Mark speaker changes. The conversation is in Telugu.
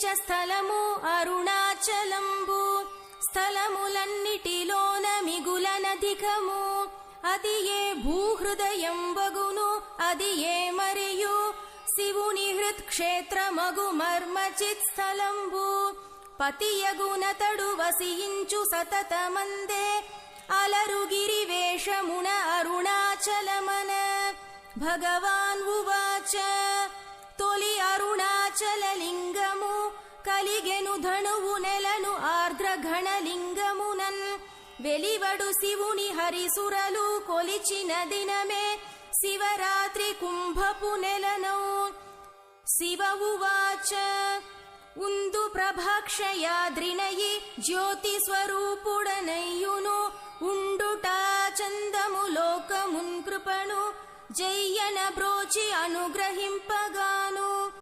Speaker 1: నిత్య స్థలము అరుణాచలంబు స్థలములన్నిటిలోన మిగులనధికము అది ఏ భూహృదయం వగును అది ఏ మరియు శివుని హృత్క్షేత్రమగు మర్మచిత్ స్థలంబు పతియగునతడు వసించు సతతమందే అలరుగిరి వేషమున అరుణాచలమన భగవాన్ ఉవాచ తొలి అరుణాచలలింగము కలిగెను ధనువు నెలను ఆర్ద్రఘణలింగమునన్ వెలివడు శివుని హరిసురలు కొలిచిన దినమే శివరాత్రి కుంభపు నెలను శివ ఉవాచ ఉందు ప్రభాక్షయాద్రినయి జ్యోతి స్వరూపుడనయ్యును ఉండుటా చందము లోకమున్ కృపను జయ్యన బ్రోచి అనుగ్రహింపగాను